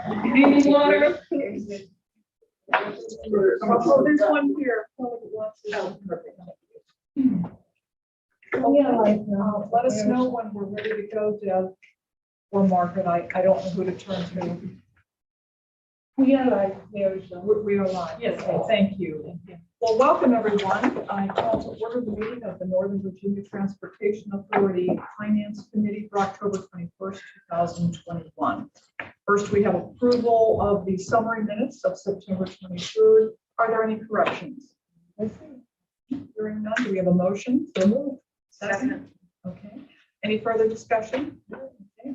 Any more? Oh, there's one here. Oh, perfect. Let us know when we're ready to go, Deb, or Margaret. I don't know who to turn to. We are live. We are live. Yes, okay, thank you. Well, welcome everyone. I call to order the meeting of the Northern Virginia Transportation Authority Finance Committee for October 21st, 2021. First, we have approval of the summary minutes of September 23rd. Are there any corrections? Hearing none, do we have a motion? So moved. Second. Okay. Any further discussion? Okay.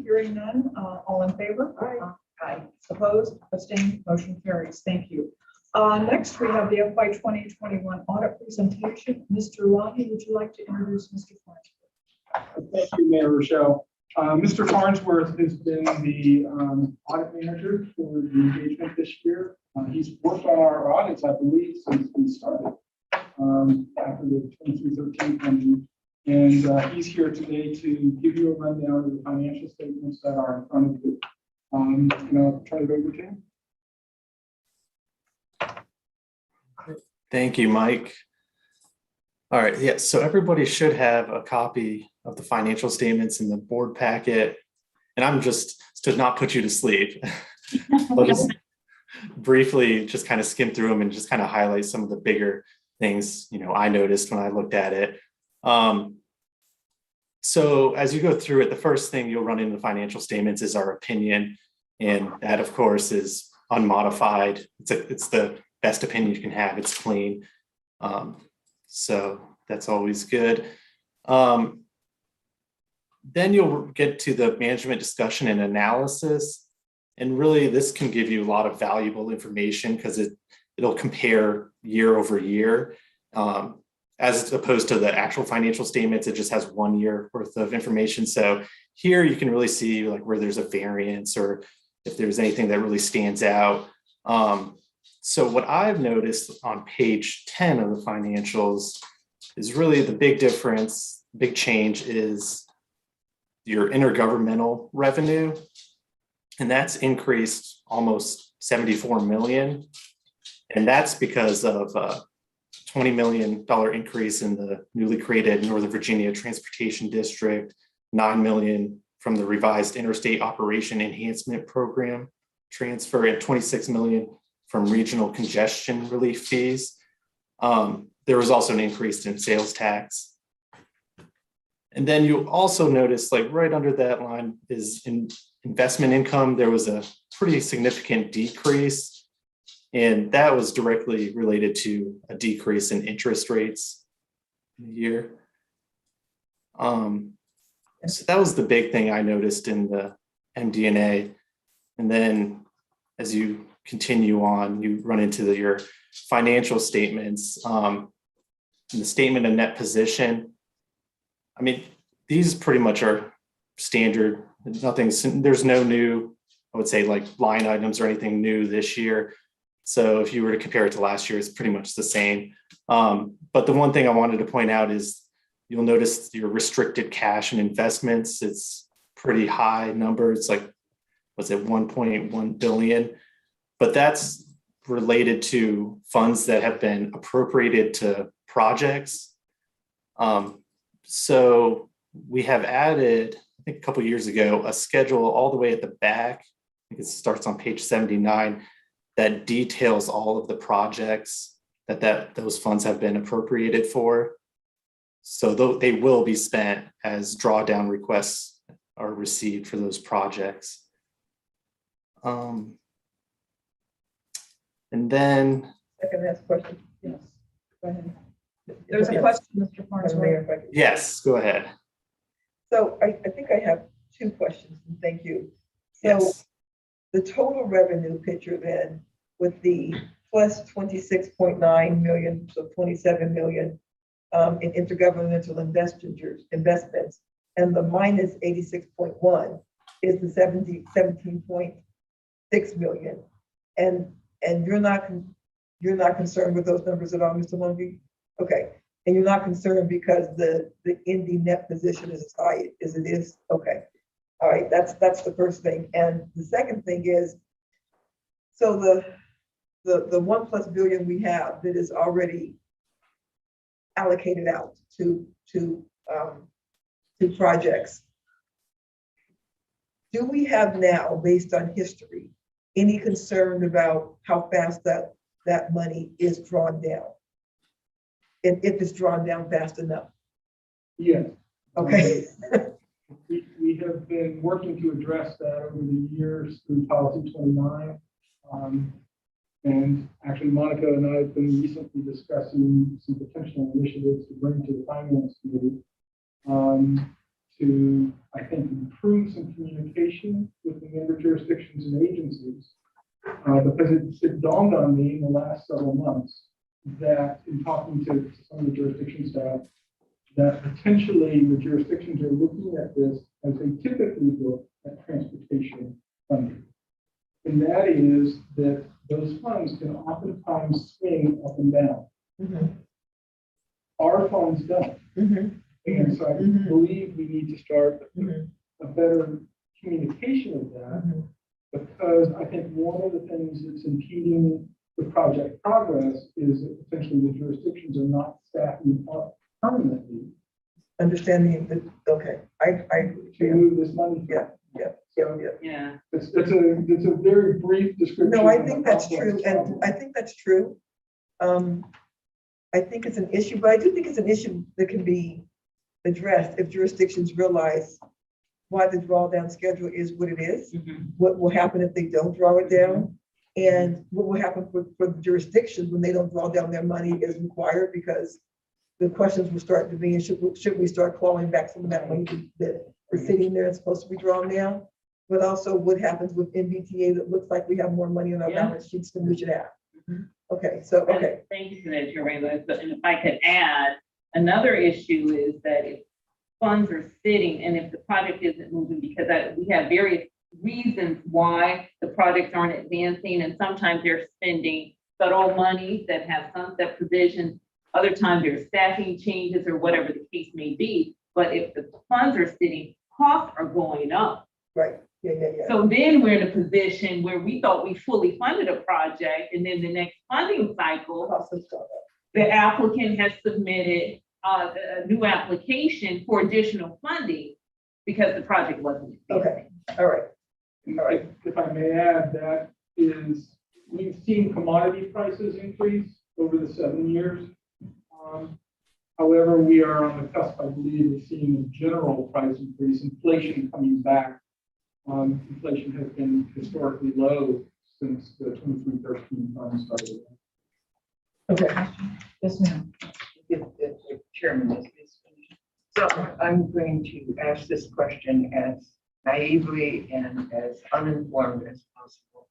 Hearing none, all in favor? Aye. Aye. Opposed? Abstained? Motion carries. Thank you. Next, we have the FY 2021 audit presentation. Mr. Rahi, would you like to introduce Mr. Farnsworth? Thank you, Mayor Rochelle. Mr. Farnsworth has been the audit manager for the engagement this year. He's worked on our audits, I believe, since we started after the 2313 funding. And he's here today to give you a rundown of the financial statements that are in front of you. I'll turn it over to him. Thank you, Mike. All right, yeah, so everybody should have a copy of the financial statements in the board packet. And I'm just to not put you to sleep. I'll just briefly just kind of skim through them and just kind of highlight some of the bigger things, I noticed when I looked at it. So as you go through it, the first thing you'll run into the financial statements is our opinion. And that, of course, is unmodified. It's the best opinion you can have. It's clean. So that's always good. Then you'll get to the management discussion and analysis. And really, this can give you a lot of valuable information because it'll compare year over year. As opposed to the actual financial statements, it just has 1 year worth of information. So here you can really see like where there's a variance or if there's anything that really stands out. So what I've noticed on page 10 of the financials is really the big difference, big change is your intergovernmental revenue. And that's increased almost 74 million. And that's because of $20 million increase in the newly created Northern Virginia Transportation District, $9 million from the revised Interstate Operation Enhancement Program transfer, and $26 million from regional congestion relief fees. There was also an increase in sales tax. And then you'll also notice, like right under that line is in investment income, there was a pretty significant decrease. And that was directly related to a decrease in interest rates in the year. So that was the big thing I noticed in the MD&A. And then as you continue on, you run into your financial statements. And the statement of net position, I mean, these pretty much are standard. There's no new, I would say, like line items or anything new this year. So if you were to compare it to last year, it's pretty much the same. But the one thing I wanted to point out is you'll notice your restricted cash and investments. It's pretty high number. It's like, what's it, 1.1 billion. But that's related to funds that have been appropriated to projects. So we have added, I think a couple of years ago, a schedule all the way at the back. I think it starts on page 79. That details all of the projects that those funds have been appropriated for. So they will be spent as drawdown requests are received for those projects. And then I can ask questions. Yes. Go ahead. There's a question, Mr. Farnsworth. yes, go ahead. So I think I have two questions, and thank you. So Yes. the total revenue picture then with the plus 26.9 million, so 27 million in intergovernmental investments, and the minus 86.1 is the 17.6 million. And you're not concerned with those numbers at all, Mr. Lungi? Okay. And you're not concerned because the ending net position is as high as it is? Okay. All right, that's the first thing. And the second thing is, So the 1+ billion we have that is already allocated out to projects. Do we have now, based on history, any concern about how fast that money is drawn down? And if it's drawn down fast enough? Yes. Okay. We have been working to address that over the years through Policy 29. And actually, Monica and I have been recently discussing some potential initiatives to bring to the Finance Committee to, I think, improve some communication with the member jurisdictions and agencies. Because it dawned on me in the last several months that in talking to some of the jurisdiction staff, that potentially the jurisdictions are looking at this as they typically look at transportation funding. And that is that those funds can oftentimes swing up and down. Mm-hmm. Our funds don't. Mm-hmm. And so I Mhm. believe we need to start Mhm. a better communication of that, Mm-hmm. because I think one of the things that's impeding the project progress is that potentially the jurisdictions are not staffing up permanently Understanding that, okay, I agree. to move this money. Yeah. So Yeah. it's a very brief description. No, I of a think that's complex true, and problem. I think that's true. I think it's an issue, but I do think it's an issue that can be addressed if jurisdictions realize why the drawdown schedule is what it is, what will happen if they don't draw it down, and what will happen for the jurisdictions when they don't draw down their money as required, because the questions will start to be, should we start clawing back some of that money that we're sitting there and supposed to be drawn down? But also what happens with NVTA that looks like we have more money on our Yeah. balance sheets than we should have. Okay, so, okay. Thank you for that, Chair Rainbow. And if I could add, another issue is that if funds are sitting and if the project isn't moving, because we have various reasons why the projects aren't advancing, and sometimes they're spending federal money that have sunset provisions. Other times there's staffing changes or whatever the case may be. But if the funds are sitting, costs are going up. Right, yeah. So then we're in a position where we thought we fully funded a project, and then the next funding cycle, Cost of stuff. the applicant has submitted a new application for additional funding because the project wasn't. Okay, all right. If I may add, that is, we've seen commodity prices increase over the 7 years. However, we are on the cusp, I believe, of seeing a general price increase, inflation coming back. Inflation has been historically low since the 2313 fund started. Okay. Yes, ma'am. If the chairman is finished. So I'm going to ask this question as naively and as uninformed as possible.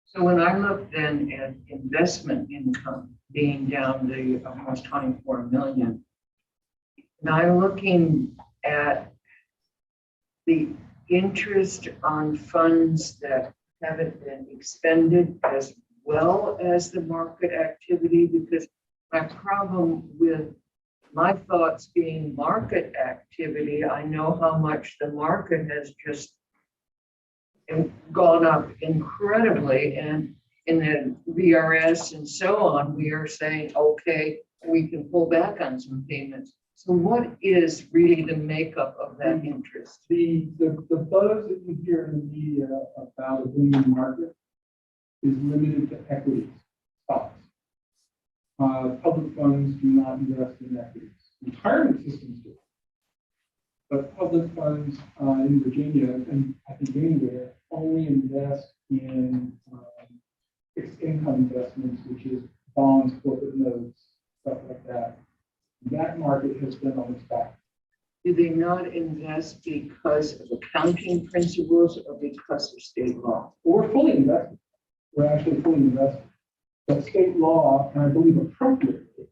So when I look then at investment income being down to almost 24 million, and I'm looking at the interest on funds that haven't been expended as well as the market activity, because my problem with my thoughts being market activity, I know how much the market has just gone up incredibly, and in the VRS and so on, we are saying, okay, we can pull back on some payments. So what is really the makeup of that interest? The buzz that you hear in the media about a booming market is limited to equities, stocks. Public funds do not invest in equities. Retirement systems do. But public funds in Virginia, and I think anywhere, only invest in fixed income investments, which is bonds, corporate notes, stuff like that. That market has been on its back. Do they not invest because of accounting principles or because of state law? We're fully invested. We're actually fully invested. But state law, and I believe appropriately,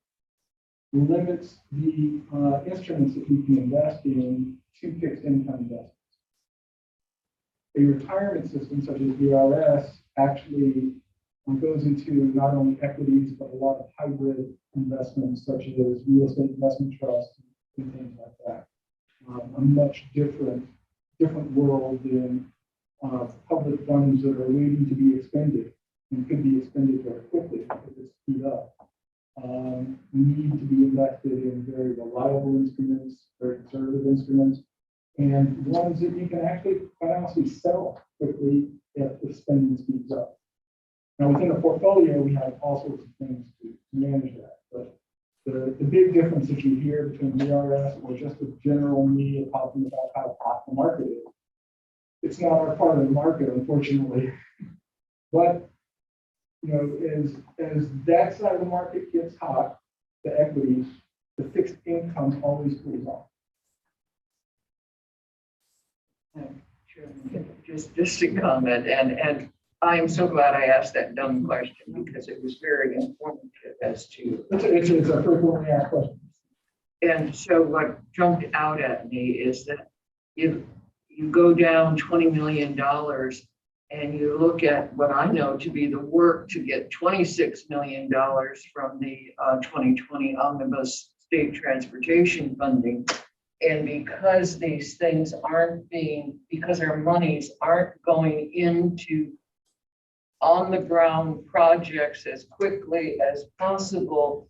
limits the instruments that we can invest in to fixed income investments. A retirement system such as VRS actually goes into not only equities, but a lot of hybrid investments such as real estate investment trusts and things like that. A much different world than public funds that are waiting to be expended. and could be expended very quickly if it's speed up, need to be invested in very reliable instruments, very conservative instruments, and ones that you can actually quite honestly sell quickly if the spending speeds up. Now, within the portfolio, we have all sorts of things to manage that, but the big difference that you hear between ERS or just the general media talking about how hot the market is, it's not our part of the market, unfortunately. But you know, as that side of the market gets hot, the equities, the fixed income always cools off. Chairman, just a comment, and I am so glad I asked that dumb question because it was very informative as to. It's a frequently asked question. And so what jumped out at me is that if you go down $20 million and you look at what I know to be the work to get $26 million from the 2020 omnibus state transportation funding, and because these things because our monies aren't going into on the ground projects as quickly as possible,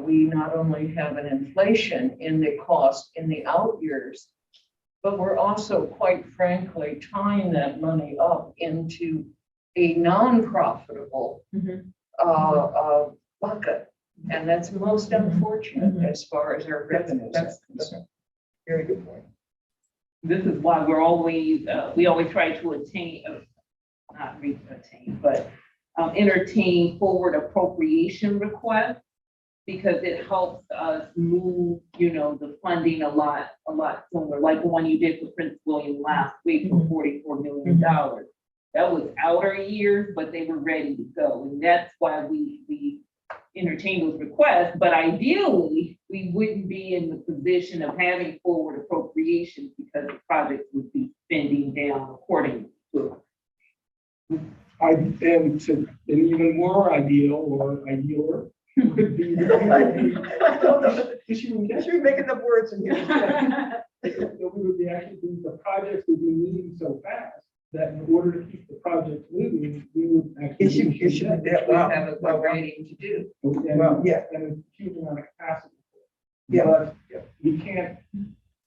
we not only have an inflation in the cost in the out years, but we're also, quite frankly, tying that money up into a non-profitable bucket. And that's most unfortunate as far as our revenues are concerned. Very good point. This is why we always try to entertain forward appropriation requests, because it helps us move, the funding a lot sooner, like the one you did for Prince William last week for $44 million. That was outer years, but they were ready to go. And that's why we entertain those requests. But ideally, we wouldn't be in the position of having forward appropriations because the projects would be spending down accordingly. And an even more ideal or idealer could be You're making up words in here. we would be actually doing the projects would be moving so fast that in order to keep the project moving, we would actually We have a rating to do. And, yeah. and a huge amount of capacity. Yeah. But we can't,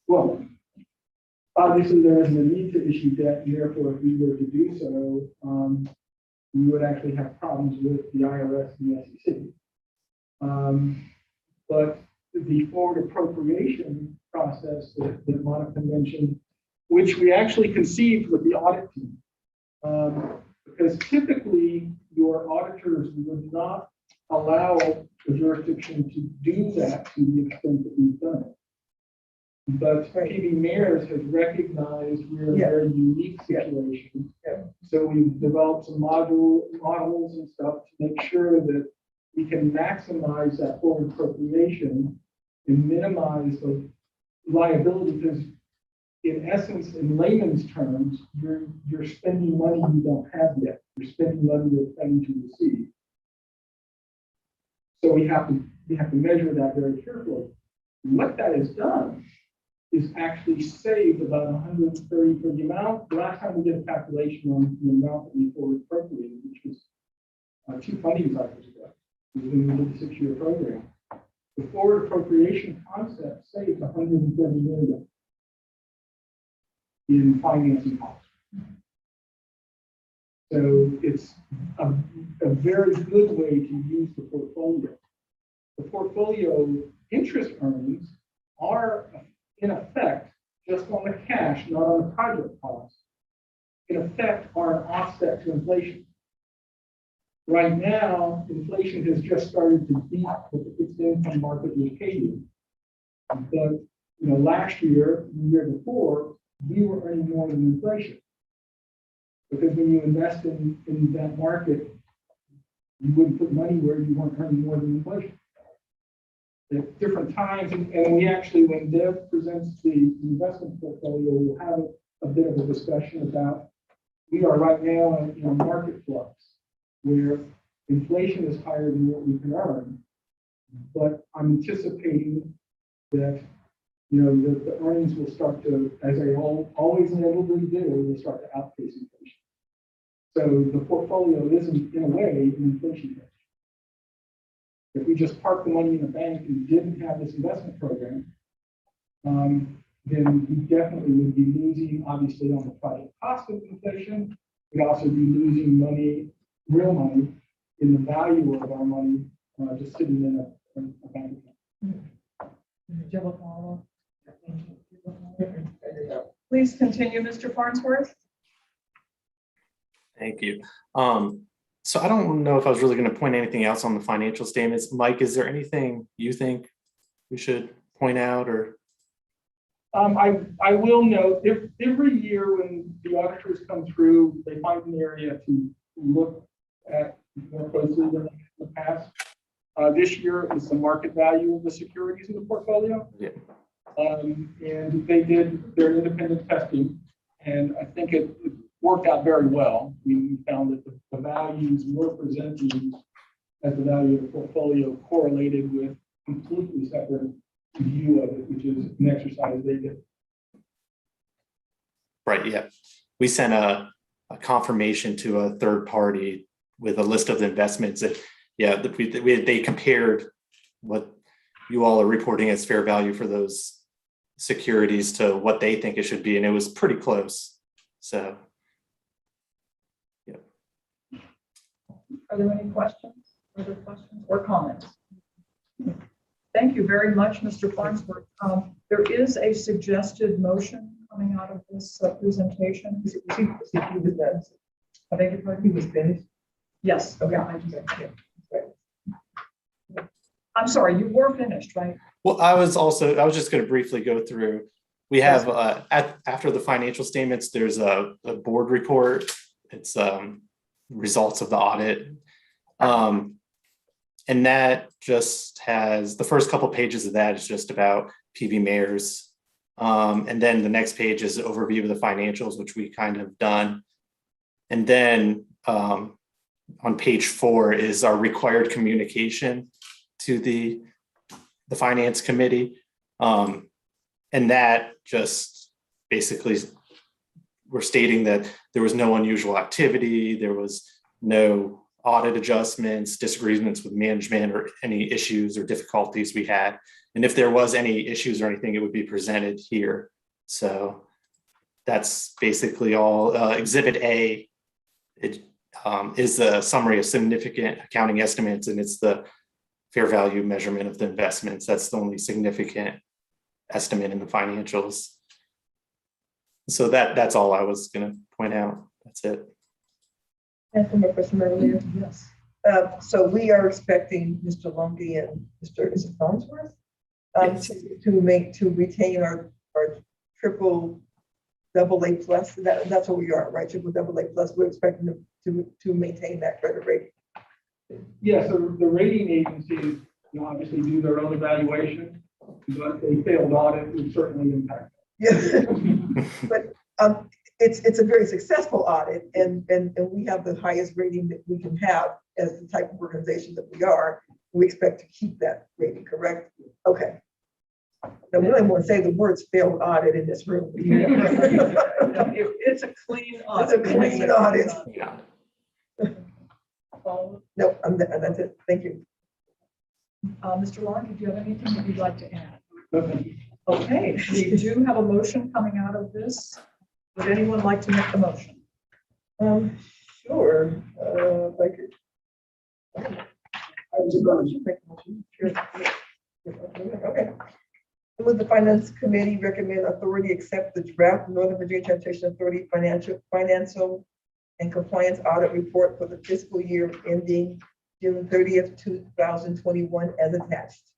well, obviously there isn't a need to issue debt, and therefore if we were to do so, we would actually have problems with the IRS and the SEC. But the forward appropriation process that Monica mentioned, which we actually conceived with the audit team, because typically your auditors would not allow the jurisdiction to do that to the extent that we've done it. But PB Mayors has recognized we're in a very unique situation. So we've developed some models and stuff to make sure that we can maximize that forward appropriation and minimize the liability, because in essence, in layman's terms, you're spending money you don't have yet. You're spending money you're planning to receive. So we have to measure that very carefully. What that has done is actually saved about 130 for the amount. The last time we did a calculation on the amount that we forward appropriated, which was 2 funding cycles ago, when we did the 6-year program. The forward appropriation concept saved 130 million in financing costs. So it's a very good way to use the portfolio. The portfolio interest earnings are, in effect, just on the cash, not on the project costs, in effect are an offset to inflation. Right now, inflation has just started to beat what the fixed income market was paying. But last year, the year before, we were earning more than inflation. Because when you invest in that market, you wouldn't put money where you weren't earning more than inflation. At different times, and we actually, when Deb presents the investment portfolio, we'll have a bit of a discussion about, we are right now in a market flux where inflation is higher than what we can earn, but I'm anticipating that the earnings will start to, as they always inevitably do, will start to outpace inflation. So the portfolio isn't, in a way, an inflation hedge. If we just parked the money in the bank and didn't have this investment program, then we definitely would be losing, obviously, on the project cost of inflation. We'd also be losing money, real money, in the value of our money just sitting in a bank account. Do you have a follow-up? Please continue, Mr. Farnsworth. Thank you. So I don't know if I was really going to point anything else on the financial statements. Mike, is there anything you think we should point out or? I will note, if every year when the auditors come through, they find an area to look at more closely than in the past. This year is the market value of the securities in the portfolio. Yeah. And they did their independent testing, and I think it worked out very well. We found that the values were presented as the value of the portfolio correlated with completely separate view of it, which is an exercise they did. Right, yeah. We sent a confirmation to a third party with a list of the investments that, yeah, they compared what you all are reporting as fair value for those securities to what they think it should be, and it was pretty close. So, yeah. Are there any questions, further questions or comments? Thank you very much, Mr. Farnsworth. There is a suggested motion coming out of this presentation. He was done. I beg your pardon? He was finished. Yes, okay. Yeah, I just, yeah. I'm sorry, you were finished, right? Well, I was just going to briefly go through. We have after the financial statements, there's a board report. It's results of the audit. And that just has the first couple pages of that is just about PV mayors. And then the next page is an overview of the financials, which we kind of done. And then on page 4 is our required communication to the finance committee. And that just basically, we're stating that there was no unusual activity, there was no audit adjustments, disagreements with management, or any issues or difficulties we had. And if there was any issues or anything, it would be presented here. So that's basically all. Exhibit A, it is a summary of significant accounting estimates, and it's the fair value measurement of the investments. That's the only significant estimate in the financials. So that's all I was going to point out. That's it. And from a question earlier, Yes. so we are expecting Mr. Lungi and Mr. Is it Farnsworth Yes. to retain our triple AA plus. That's what we are, right? Triple AA plus. We're expecting them to maintain that credit rating. Yeah, so the rating agencies, obviously do their own evaluation, but a failed audit would certainly impact. Yeah, but it's a very successful audit, and we have the highest rating that we can have as the type of organization that we are. We expect to keep that rating, correct? Okay. Now, we don't want to say the words failed audit in this room. It's a clean audit. It's a clean audit. Yeah. No, that's it. Thank you. Mr. Long, do you have anything that you'd like to add? Okay. Okay, we do have a motion coming out of this. Would anyone like to make the motion? Sure. Like, I was going to make a motion. Sure. Okay. Will the Finance Committee recommend authority accept the draft Northern Virginia Transportation Authority financial and compliance audit report for the fiscal year ending June 30th, 2021 as attached?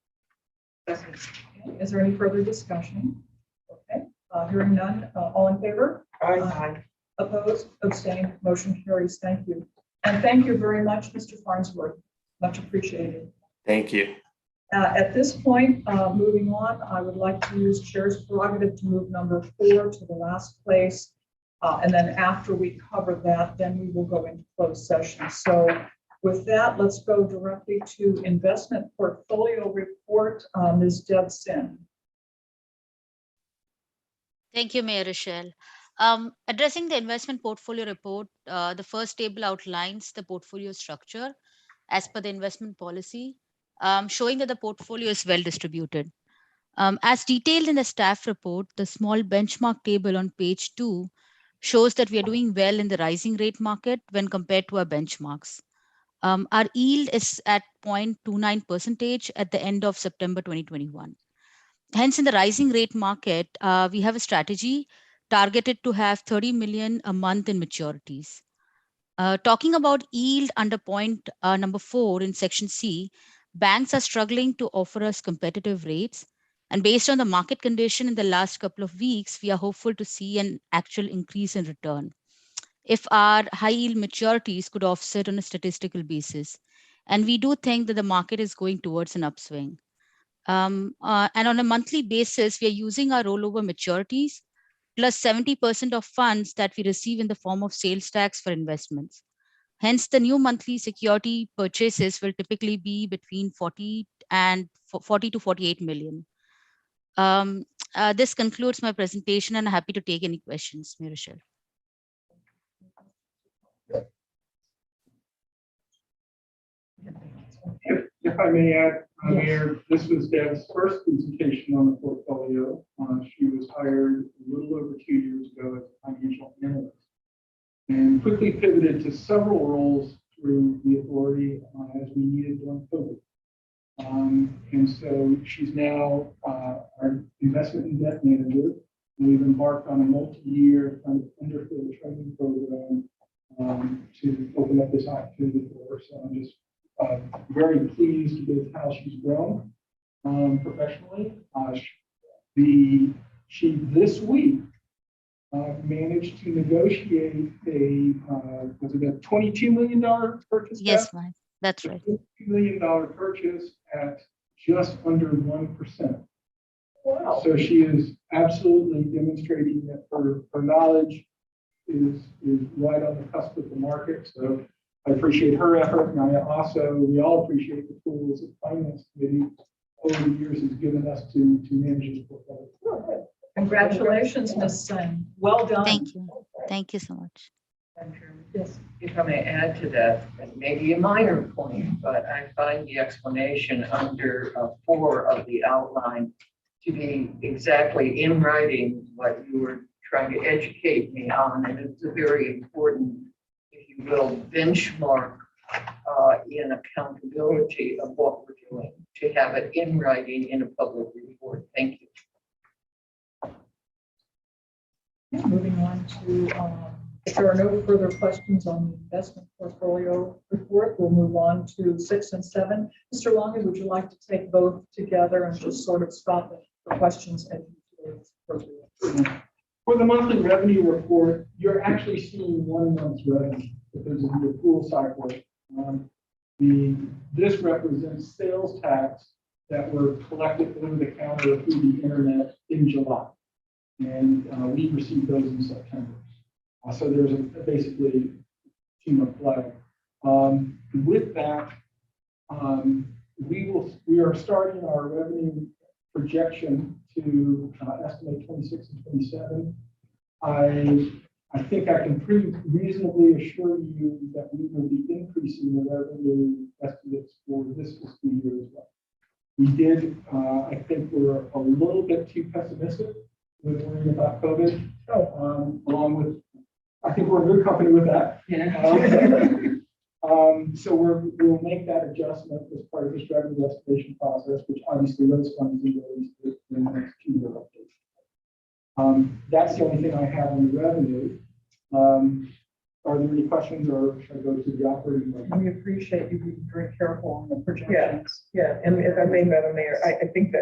Is there any further discussion? Okay, hearing none, all in favor? Aye. Opposed, abstained, motion carries. Thank you. And thank you very much, Mr. Farnsworth. Much appreciated. Thank you. At this point, moving on, I would like to use Chair's prerogative to move number 4 to the last place. And then after we cover that, then we will go into closed session. So with that, let's go directly to investment portfolio report. Ms. Deb Sin. Thank you, Mayor Rochelle. Addressing the investment portfolio report, the first table outlines the portfolio structure as per the investment policy, showing that the portfolio is well distributed. As detailed in the staff report, the small benchmark table on page 2 shows that we are doing well in the rising rate market when compared to our benchmarks. Our yield is at 0.29% at the end of September 2021. Hence, in the rising rate market, we have a strategy targeted to have 30 million a month in maturities. Talking about yield under point number 4 in section C, banks are struggling to offer us competitive rates. And based on the market condition in the last couple of weeks, we are hopeful to see an actual increase in return if our high yield maturities could offset on a statistical basis. And we do think that the market is going towards an upswing. And on a monthly basis, we are using our rollover maturities plus 70% of funds that we receive in the form of sales tax for investments. Hence, the new monthly security purchases will typically be between 40 to 48 million. This concludes my presentation, and I'm happy to take any questions, Michelle. If I may add, Mayor, this was Deb's first presentation on the portfolio. She was hired a little over 2 years ago as a financial analyst and quickly pivoted to several roles through the authority as we needed during COVID. And so she's now our investment and debt manager. We've embarked on a multi-year kind of underfield training program to open up this opportunity for her. So I'm just very pleased with how she's grown professionally. She this week managed to negotiate was it a $22 million purchase? Yes, ma'am. That's right. $22 million purchase at just under 1%. Wow. So she is absolutely demonstrating that her knowledge is right on the cusp of the market. So I appreciate her effort, and we all appreciate the tools that the Finance Committee over the years has given us to manage this portfolio. Congratulations, Ms. Singh. Well done. Thank you. Thank you so much. Yes. If I may add to that, and maybe a minor point, but I find the explanation under 4 of the outline to be exactly in writing what you were trying to educate me on, and it's a very important, if you will, benchmark in accountability of what we're doing, to have it in writing in a public report. Thank you. Moving on to, if there are no further questions on the investment portfolio report, we'll move on to 6 and 7. Mr. Longy, would you like to take both together and just sort of stop the questions at appropriate? For the monthly revenue report, you're actually seeing 1 month's revenue because of the accrual cycle. This represents sales tax that were collected over the counter through the internet in July. And we received those in September. So there's basically 2-month lag. With that, we are starting our revenue projection to estimate 26 and 27. I think I can pretty reasonably assure you that we will be increasing the revenue estimates for this fiscal year as well. We did, I think we're a little bit too pessimistic with worrying about COVID, along with, I think we're in good company with that. Yeah. So we'll make that adjustment as part of this revenue estimation process, which obviously those funds will be released in the next 2 year updates. That's the only thing I have on the revenue. Are there any questions, or should I go to the operating budget? We appreciate you being very careful on the projections. Yeah, and if I may, Madam Mayor, I think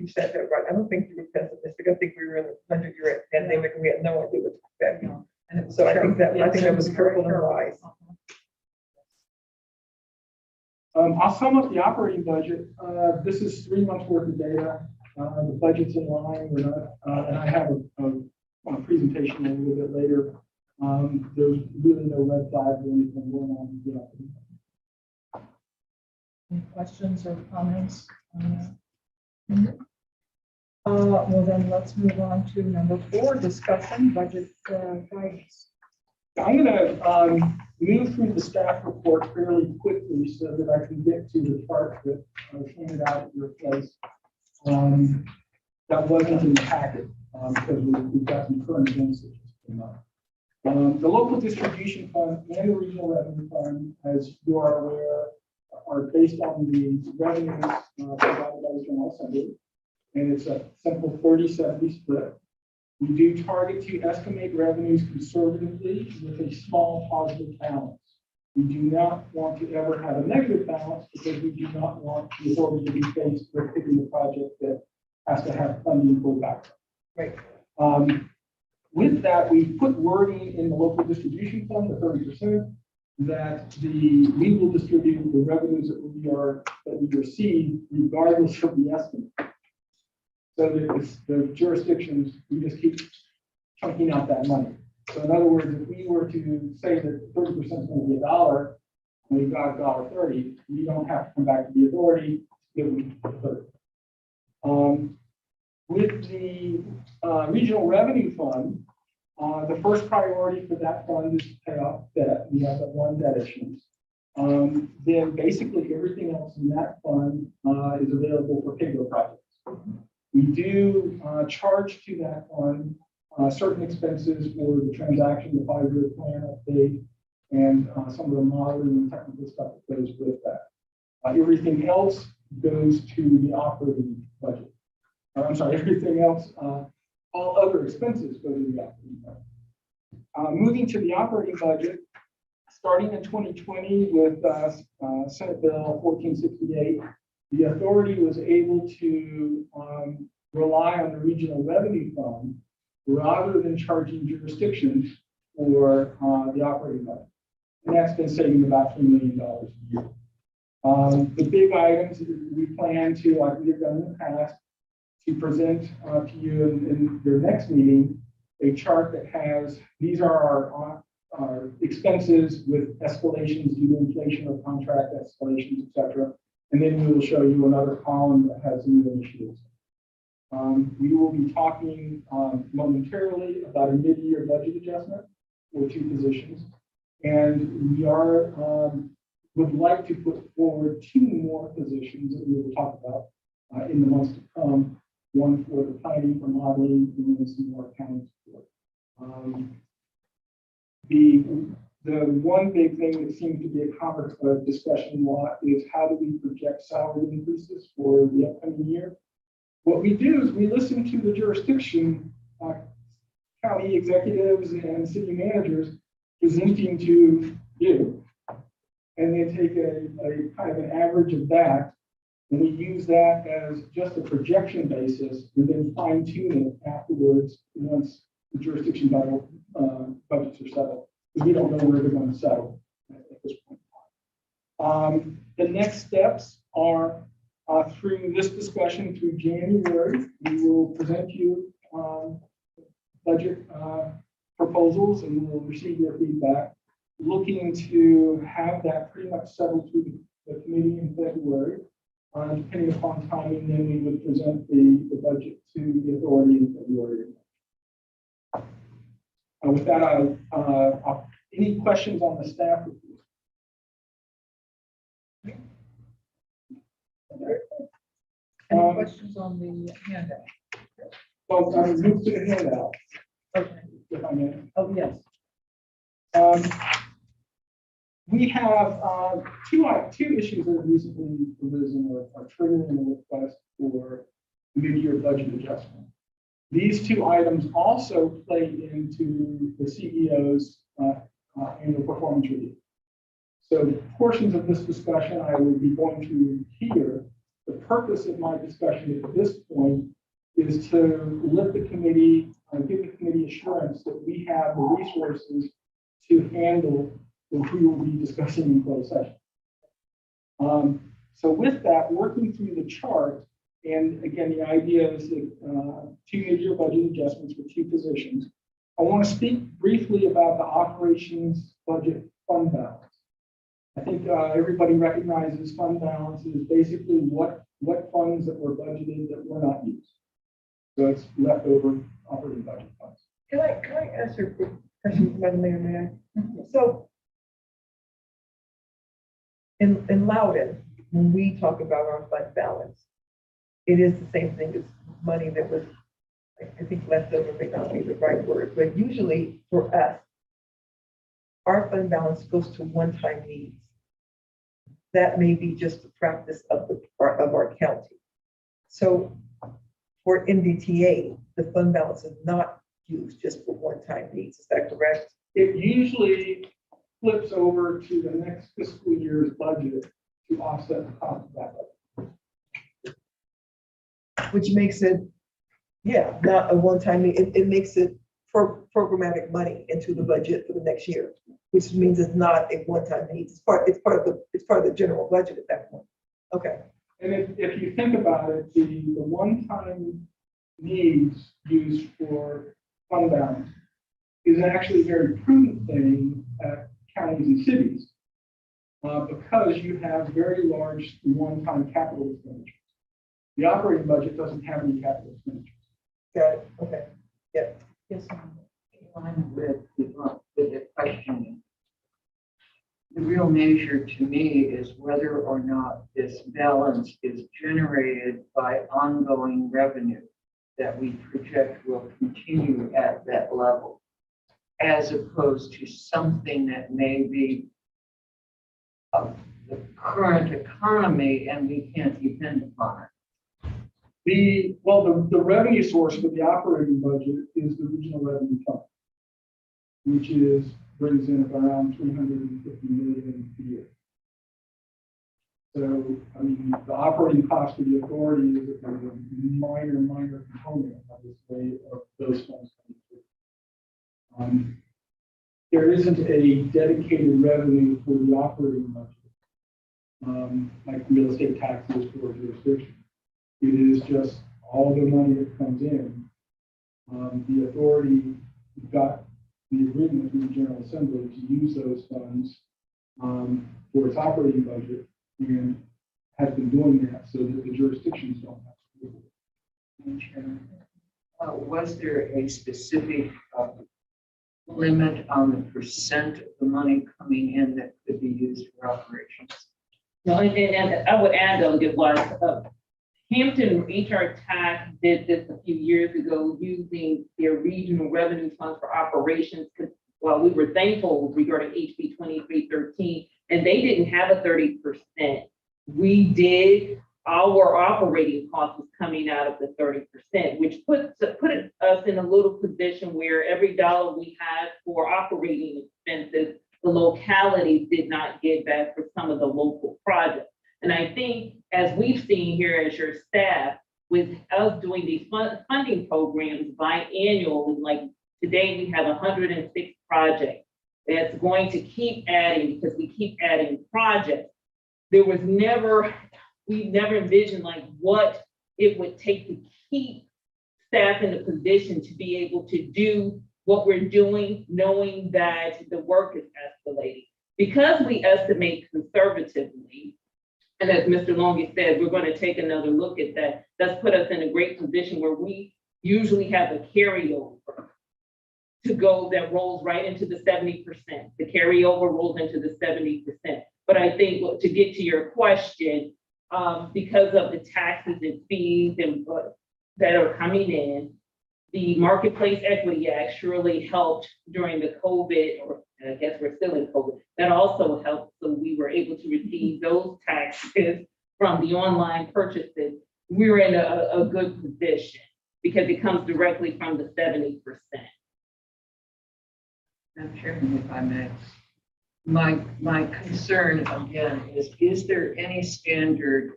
you said that right. I don't think you were pessimistic. I think we were in a 100-year pandemic and we had no idea what to expect. And so I think that was careful and wise. I'll sum up the operating budget. This is 3 months worth of data. The budget's in line. We're not, and I have a presentation a little bit later. There's really no red flags or anything going on. Any questions or comments? Well, then let's move on to number 4, discussion budget guidance. I'm gonna move through the staff report fairly quickly so that I can get to the chart that was handed out at your place. That wasn't in the packet because we've got some current events that just came up. The local distribution fund and the regional revenue fund, as you are aware, are based on the revenues provided by the General Assembly, and it's a simple 30-70 split. We do target to estimate revenues conservatively with a small positive balance. We do not want to ever have a negative balance because we do not want the authority to be faced with picking a project that has to have funding pulled back. Right. With that, we put wording in the local distribution fund, the 30%, that we will distribute the revenues that we receive regardless of the estimate. So that the jurisdictions, we just keep chunking out that money. So in other words, if we were to say that 30% is going to be $1, and we've got $1.30, we don't have to come back to the authority, give them 30. With the regional revenue fund, the first priority for that fund is to pay off debt. We have that one debt issuance. Then basically everything else in that fund is available for PIGO projects. We do charge to that fund certain expenses for the transaction, the 5-year plan update, and some of the modeling and technical stuff that goes with that. Everything else goes to the operating budget. I'm sorry, everything else, all other expenses go to the operating budget. Moving to the operating budget, starting in 2020 with Senate Bill 1468, the authority was able to rely on the regional revenue fund rather than charging jurisdictions for the operating budget. And that's been saving about $3 million a year. The big items we plan to, like we have done in the past, to present to you in your next meeting, a chart that has, these are our expenses with escalations due to inflation or contract escalations, etc. And then we will show you another column that has new initiatives. We will be talking momentarily about a mid-year budget adjustment for 2 positions. And we would like to put forward 2 more positions that we will talk about in the months to come. One for the planning, for modeling, and then some more accounting support. The one big thing that seems to be a discussion a lot is how do we project salary increases for the upcoming year? What we do is we listen to the jurisdiction, county executives and city managers presenting to you, and then take a kind of an average of that. And we use that as just a projection basis and then fine tune it afterwards once the jurisdiction budgets are settled. Because we don't know where they're going to settle at this point. The next steps are through this discussion through January, we will present you budget proposals and we'll receive your feedback. Looking to have that pretty much settled through the committee in February. Depending upon timing, then we would present the budget to the authority in February. With that, any questions on the staff report? Any questions on the handout? So I move to the handout, Okay. if I may. Oh, yes. We have two issues that have recently arisen or are triggering a request for mid-year budget adjustment. These 2 items also play into the CEO's annual performance review. So portions of this discussion I will be going through here. The purpose of my discussion at this point is to let the committee, give the committee assurance that we have the resources to handle what we will be discussing in closed session. So with that, working through the chart, and again, the idea is that 2 mid-year budget adjustments for 2 positions. I want to speak briefly about the operations budget fund balance. I think everybody recognizes fund balance is basically what funds that were budgeted that were not used. So it's leftover operating budget funds. Can I ask you a quick question, Madam Mayor, may I? So in Loudoun, when we talk about our fund balance, it is the same thing as money that was, I think leftover may not be the right word, but usually for us, our fund balance goes to one-time needs. That may be just the practice of our county. So for NVTA, the fund balance is not used just for one-time needs. Is that correct? It usually flips over to the next fiscal year's budget to offset the cost of that budget. Which makes it, yeah, not a one-time need. It makes it programmatic money into the budget for the next year, which means it's not a one-time need. It's part of the general budget at that point. Okay. And if you think about it, the one-time needs used for fund balance is actually a very prudent thing at counties and cities because you have very large one-time capital expenditures. The operating budget doesn't have any capital expenditures. Got it. Okay. Yeah. Yes, ma'am. In line with the question, the real measure to me is whether or not this balance is generated by ongoing revenue that we project will continue at that level, as opposed to something that may be of the current economy and we can't depend upon it. The revenue source for the operating budget is the regional revenue fund, which brings in around 350 million a year. So, I mean, the operating cost of the authority is a minor component, obviously, of those funds coming through. There isn't a dedicated revenue for the operating budget, like real estate taxes for jurisdiction. It is just all the money that comes in. The authority got the agreement with the General Assembly to use those funds for its operating budget and has been doing that so that the jurisdictions don't have to do it. Was there a specific limit on the percent of the money coming in that could be used for operations? No, and I would add though, it was Hampton HR Tax did this a few years ago using their regional revenue funds for operations. Because while we were thankful regarding HB 2313, and they didn't have a 30%, we did. Our operating cost was coming out of the 30%, which put us in a little position where every dollar we had for operating expenses, the localities did not give back for some of the local projects. And I think, as we've seen here as your staff, with us doing these funding programs biannual, like today we have 106 projects. That's going to keep adding because we keep adding projects. We never envisioned like what it would take to keep staff in a position to be able to do what we're doing, knowing that the work is escalating. Because we estimate conservatively, and as Mr. Longy said, we're going to take another look at that. That's put us in a great position where we usually have a carryover to go that rolls right into the 70%. The carryover rolls into the 70%. But I think to get to your question, because of the taxes and fees and that are coming in, the Marketplace Equity Act surely helped during the COVID, or I guess we're still in COVID. That also helped, so we were able to receive those taxes from the online purchases. We were in a good position because it comes directly from the 70%. Madam Chairman, if I may. My concern again is there any standard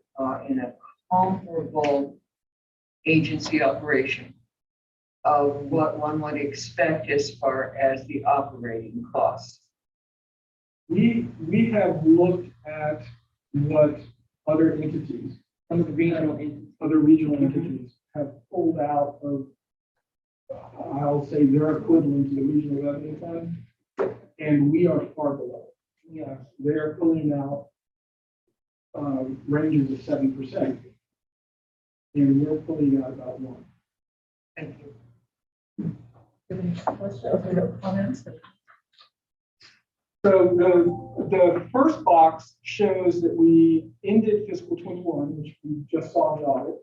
in a comparable agency operation of what one would expect as far as the operating costs? We have looked at what other entities, Some of the regional entities have pulled out of, I'll say, their equivalent to the regional revenue fund, and we are far below. Yes, they're pulling out ranges of 7%, and we're pulling out about 1%. Thank you. Any questions or comments? So the first box shows that we ended fiscal 21, which we just saw the audit,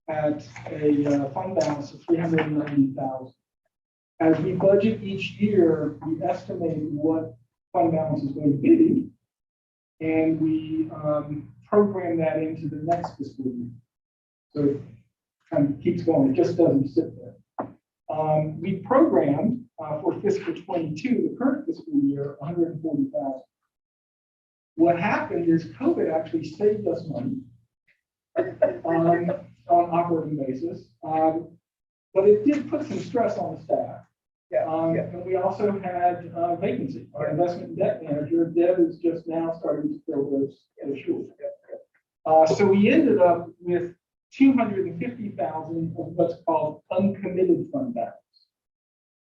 at a fund balance of 390,000. As we budget each year, we estimate what fund balance is going to be, and we program that into the next fiscal year. So it kind of keeps going, it just doesn't sit there. We programmed for fiscal 22, the current fiscal year, 140,000. What happened is COVID actually saved us money on operating basis, but it did put some stress on the staff. And we also had vacancy. Our investment and debt manager, Deb, is just now starting to fill those shoes. So we ended up with 250,000 of what's called uncommitted fund balance.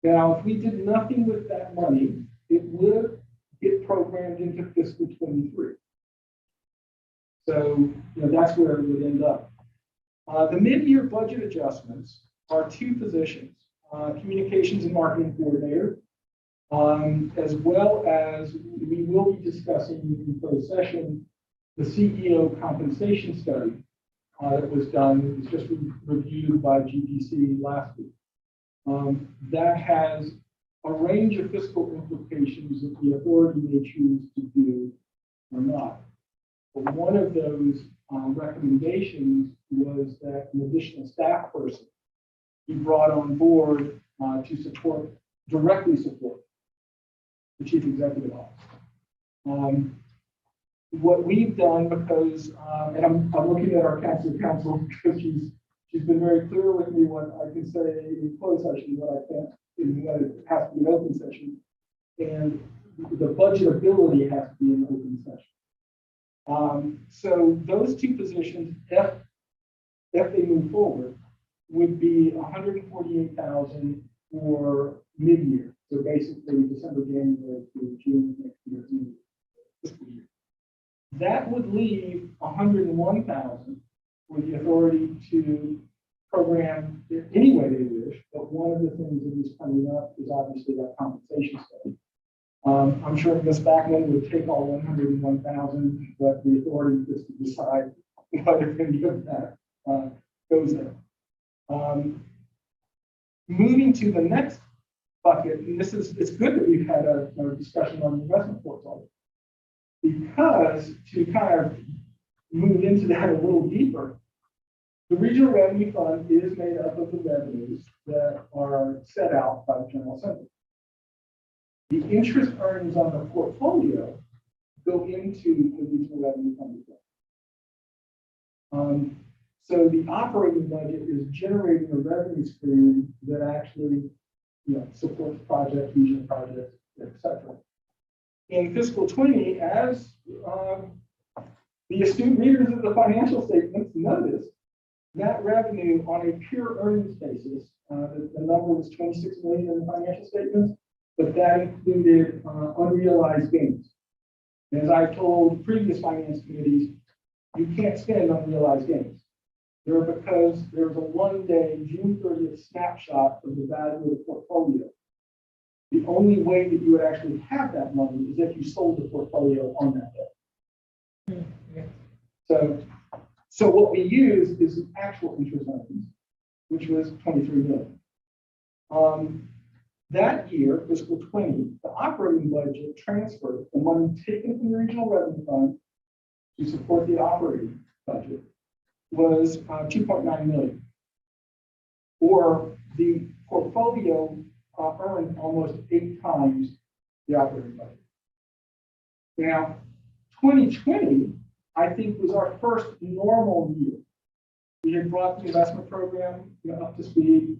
Now, if we did nothing with that money, it would get programmed into fiscal 23. So that's where it would end up. The mid-year budget adjustments are two positions, communications and marketing coordinator, as well as we will be discussing in closed session the CEO compensation study that was done. It was just reviewed by GPC last week. That has a range of fiscal implications that the authority may choose to do or not. But one of those recommendations was that an additional staff person be brought on board to directly support the chief executive officer. What we've done, because, and I'm looking at our counsel because she's been very clear with me what I can say in closed session, what I can't, and what it has to be an open session, and the budgetability has to be an open session. So those two positions, if they move forward, would be 148,000 for mid-year. So basically December, January through June next year's fiscal year. That would leave 101,000 for the authority to program any way they wish. But one of the things that is coming up is obviously that compensation study. I'm sure Ms. Backman would take all 101,000, but the authority gets to decide whether any of that goes there. Moving to the next bucket, and it's good that we've had a discussion on the investment portfolio, because to kind of move into that a little deeper, the regional revenue fund is made up of the revenues that are set out by the General Assembly. The interest earnings on the portfolio go into the regional revenue fund as well. So the operating budget is generating a revenue stream that actually supports projects, regional projects, etc. In fiscal 20, as the astute readers of the financial statements noticed, that revenue on a pure earnings basis, the number was 26 million in the financial statements, but that included unrealized gains. And as I told previous finance committees, you can't spend unrealized gains. They're because there's a one-day June 30th snapshot of the value of the portfolio. The only way that you would actually have that money is if you sold the portfolio on that day. So what we use is actual interest earnings, which was 23 million. That year, fiscal 20, the operating budget transferred the money taken from the regional revenue fund to support the operating budget was 2.9 million, or the portfolio earned almost 8 times the operating budget. Now, 2020, I think, was our first normal year. We had brought the investment program up to speed.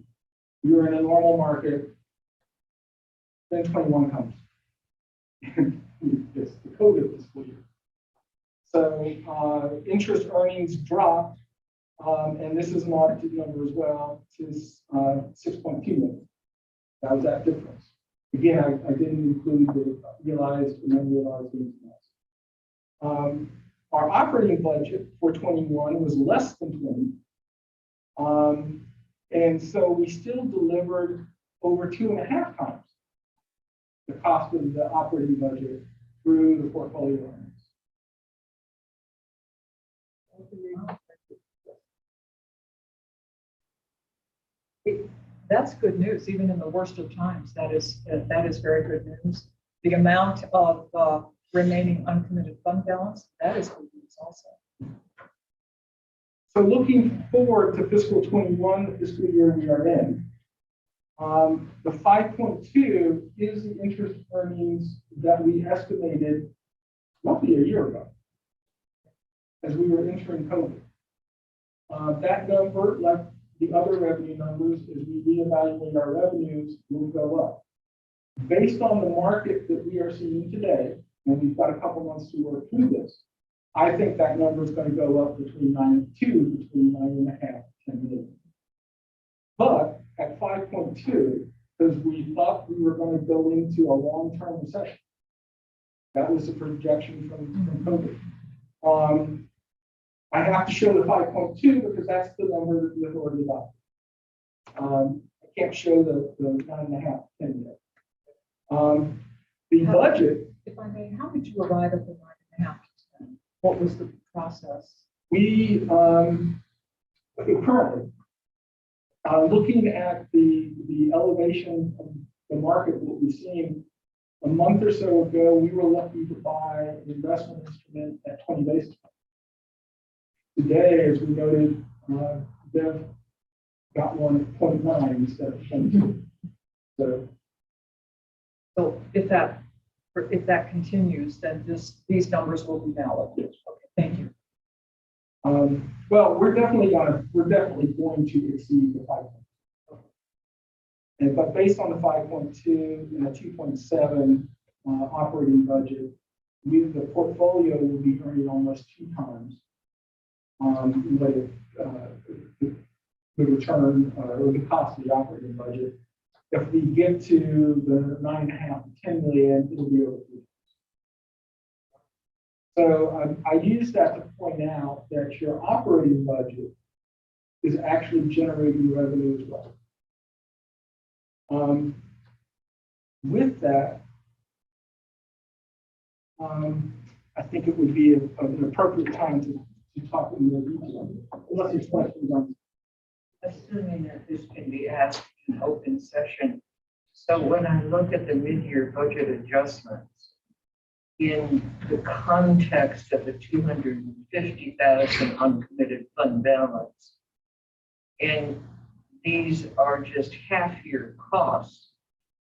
We were in a normal market. Then 21 comes. It's the COVID fiscal year. So interest earnings dropped, and this is an audited number as well, to 6.2 million. That was that difference. Again, I didn't include the realized and unrealized gains. Our operating budget for 21 was less than 20. And so we still delivered over 2.5 times the cost of the operating budget through the portfolio earnings. That's good news, even in the worst of times. That is very good news. The amount of remaining uncommitted fund balance, that is good news also. So looking forward to fiscal 21, the fiscal year we are in, the 5.2 is the interest earnings that we estimated roughly a year ago as we were entering COVID. That number, like the other revenue numbers, as we reevaluate our revenues, will go up. Based on the market that we are seeing today, and we've got a couple months to work through this, I think that number is going to go up between 9.2, between 9.5 and 10 million. But at 5.2, because we thought we were going to go into a long-term recession. That was the projection from COVID. I have to show the 5.2 because that's the number that the authority adopted. I can't show the 9.5, 10 yet. The budget. If I may, how did you arrive at the 9.5 to 10? What was the process? We currently looking at the elevation of the market that we've seen a month or so ago, we were lucky to buy an investment instrument at 20 basis points. Today, as we noted, they've got one at 0.9 instead of 22. So if that continues, then these numbers will be valid. Yes. Okay, thank you. Well, we're definitely going to exceed the 5.2. But based on the 5.2 and the 2.7 operating budget, the portfolio will be earning almost 2 times the return or the cost of the operating budget. If we get to the 9.5 to 10 million, it'll be over 3. So I use that to point out that your operating budget is actually generating revenue as well. With that, I think it would be an appropriate time to talk in more detail. Unless there's questions on. Assuming that this can be asked in open session. So when I look at the mid-year budget adjustments, in the context of the 250,000 uncommitted fund balance, and these are just half-year costs,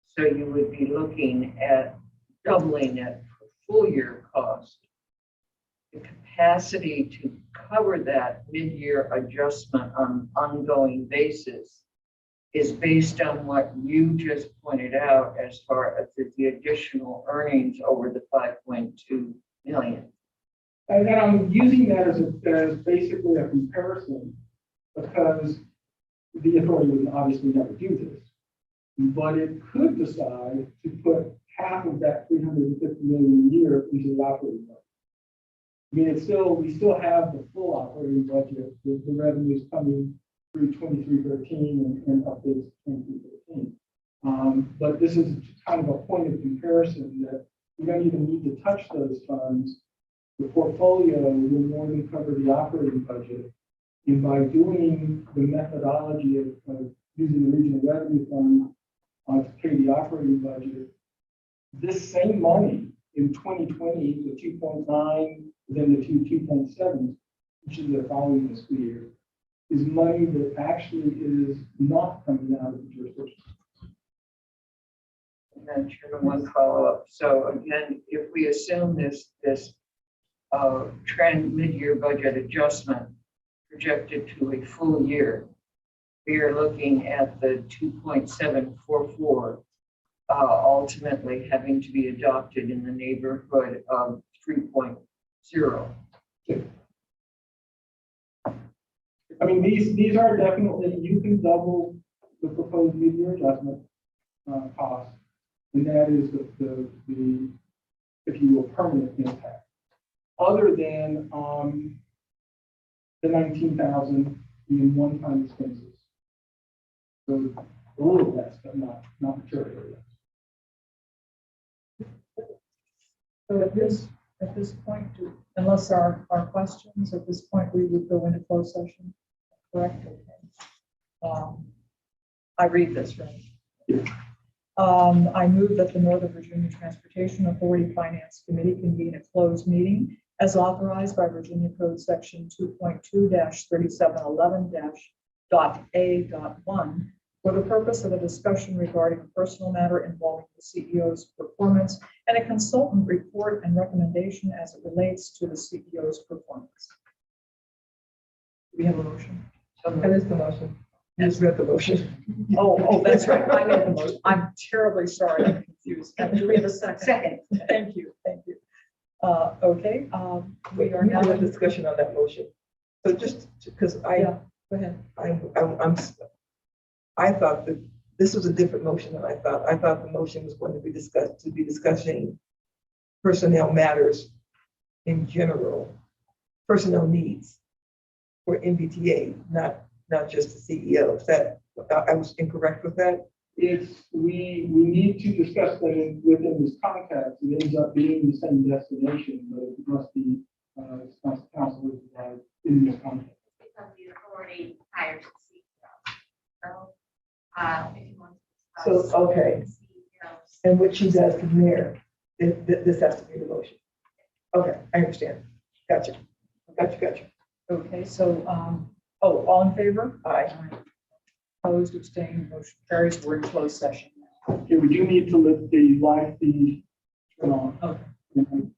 so you would be looking at doubling it for full-year cost. The capacity to cover that mid-year adjustment on an ongoing basis is based on what you just pointed out as far as the additional earnings over the 5.2 million. And I'm using that as basically a comparison because the authority would obviously never do this, but it could decide to put half of that 350 million a year into the operating budget. I mean, we still have the full operating budget with the revenues coming through 2313 and updates to 2313. But this is kind of a point of comparison that we don't even need to touch those funds. The portfolio will more than cover the operating budget. And by doing the methodology of using the regional revenue fund to pay the operating budget, this same money in 2020, the 2.9, then the 2.7, which is the following fiscal year, is money that actually is not coming out of the jurisdiction. And then Chairman, one follow-up. So again, if we assume this trend mid-year budget adjustment projected to a full year, we are looking at the 2.744 ultimately having to be adopted in the neighborhood of 3.0. I mean, these are definitely, you can double the proposed mid-year adjustment cost, and that is the if you will, permanent impact. Other than the 19,000 in one-time expenses. So a little less, but not materially less. So at this point, unless there are questions, at this point, we would go into closed session, correct? Okay. I read this, right? Yeah. I move that the Northern Virginia Transportation Authority Finance Committee convene a closed meeting as authorized by Virginia Code Section 2.2-3711-.a.1 for the purpose of a discussion regarding a personal matter involving the CEO's performance and a consultant report and recommendation as it relates to the CEO's performance. Do we have a motion? That is the motion. You just read the motion. Oh, that's right. I made the motion. I'm terribly sorry. I'm confused. Do we have a second? Second. Thank you. Okay, we are We now. have a discussion on that motion. So just because Yeah, go ahead. I thought that this was a different motion than I thought. I thought the motion was going to be discussing personnel matters in general, personnel needs for NVTA, not just the CEO. Is that, I was incorrect with that? We need to discuss that within this context. It ends up being the same destination, but it must be council in this context. Because the authority hires the CEO. So, if you want to. So, discuss okay. the CEO's And what she does from there, this has to be the motion. Okay, I understand. Gotcha. Okay, so, all in favor? Aye. Opposed, abstained, motion carries. We're in closed session. Okay, we do need to let the live feed turn on. Okay. And